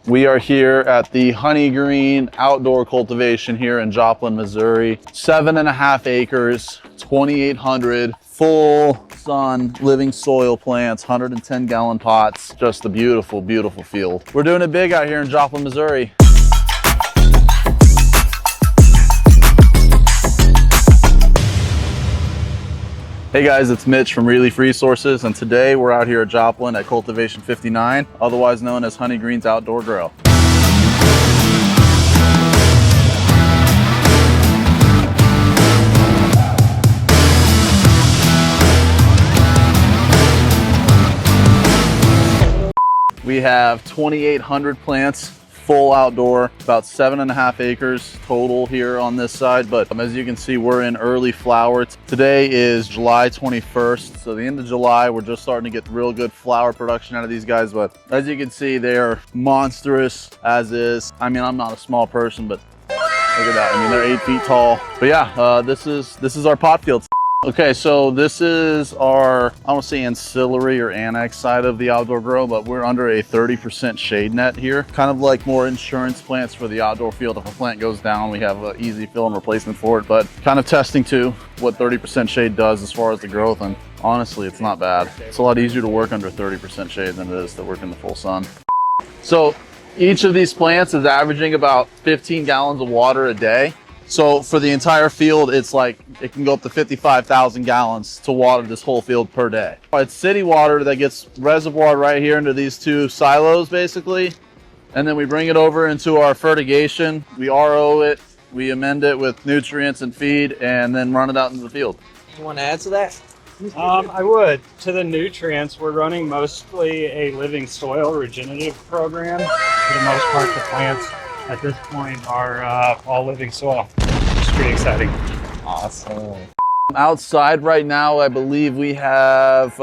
We are here at the Honey Green outdoor cultivation here in Joplin, Missouri. 7.5 acres, 2,800 full sun living soil plants, 110 gallon pots. Just a beautiful, beautiful field. We're doing it big out here in Joplin, Missouri. Hey guys, it's Mitch from Relief Resources, and today we're out here at Joplin at Cultivation 59, otherwise known as Honey Green's Outdoor Grow. We have 2,800 plants, full outdoor, about 7.5 acres total here on this side. But as you can see, we're in early flower. Today is July 21st. So the end of July, we're just starting to get real good flower production out of these guys. But as you can see, they are monstrous as is. I mean, I'm not a small person, but look at that. I mean, they're 8 feet tall. But yeah, this is our pot field. Okay, so this is our, I don't say ancillary or annex side of the outdoor grow, but we're under a 30% shade net here. Kind of like more insurance plants for the outdoor field. If a plant goes down, we have an easy fill and replacement for it, but kind of testing too what 30% shade does as far as the growth. And honestly, it's not bad. It's a lot easier to work under 30% shade than it is to work in the full sun. So each of these plants is averaging about 15 gallons of water a day. So for the entire field, it's like, it can go up to 55,000 gallons to water this whole field per day. It's city water that gets reservoir right here into these two silos basically. And then we bring it over into our fertigation. We RO it, we amend it with nutrients and feed, and then run it out into the field. You want to add to that? I would. To the nutrients, we're running mostly a living soil regenerative program. For the most part, the plants at this point are all living soil. It's pretty exciting. Awesome. Outside right now, I believe we have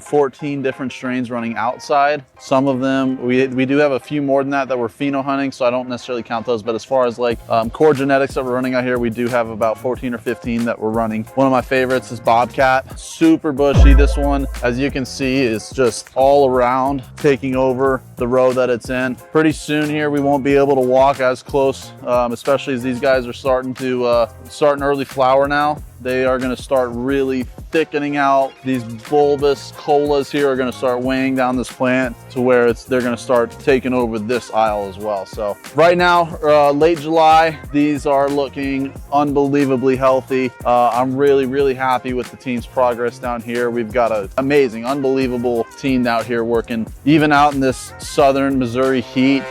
14 different strains running outside. Some of them, we do have a few more than that we're pheno hunting, so I don't necessarily count those. But as far as like core genetics that we're running out here, we do have about 14 or 15 that we're running. One of my favorites is Bobcat. Super bushy. This one, as you can see, is just all around taking over the row that it's in. Pretty soon here, we won't be able to walk as close, especially as these guys are starting an early flower now. They are going to start really thickening out. These bulbous colas here are going to start weighing down this plant to where they're going to start taking over this aisle as well. So right now, late July, these are looking unbelievably healthy. I'm really happy with the team's progress down here. We've got an amazing, unbelievable team out here working, even out in this southern Missouri heat.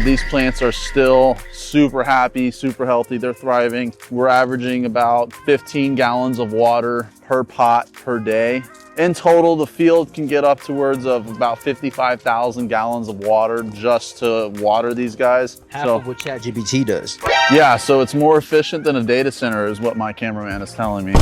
These plants are still super happy, super healthy. They're thriving. We're averaging about 15 gallons of water per pot per day. In total, the field can get up towards of about 55,000 gallons of water just to water these guys. Half of what ChatGPT does. Yeah, so it's more efficient than a data center is what my cameraman is telling me.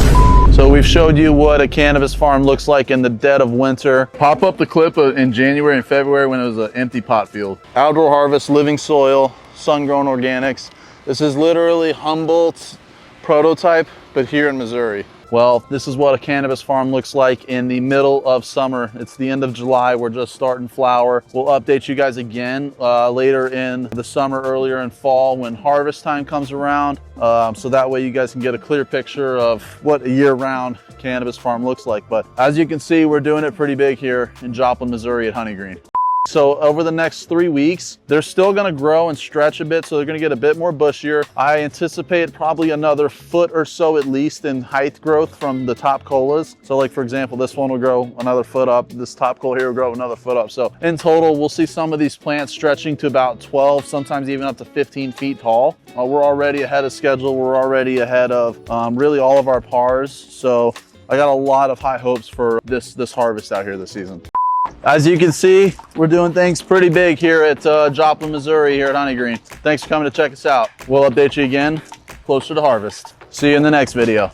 So we've showed you what a cannabis farm looks like in the dead of winter. Pop up the clip in January and February when it was an empty pot field. Outdoor harvest, living soil, sun-grown organics. This is literally Humboldt's prototype, but here in Missouri. Well, this is what a cannabis farm looks like in the middle of summer. It's the end of July. We're just starting flower. We'll update you guys again later in the summer, earlier in fall when harvest time comes around. So that way you guys can get a clear picture of what a year-round cannabis farm looks like. But as you can see, we're doing it pretty big here in Joplin, Missouri at Honey Green. So over the next 3 weeks, they're still gonna grow and stretch a bit, so they're gonna get a bit more bushier. I anticipate probably another foot or so at least in height growth from the top colas. So like for example, this one will grow another foot up, this top cola here will grow another foot up. So in total, we'll see some of these plants stretching to about 12, sometimes even up to 15 feet tall. We're already ahead of schedule. We're already ahead of really all of our pars. So I got a lot of high hopes for this harvest out here this season. As you can see, we're doing things pretty big here at Joplin, Missouri, here at Honey Green. Thanks for coming to check us out. We'll update you again closer to harvest. See you in the next video.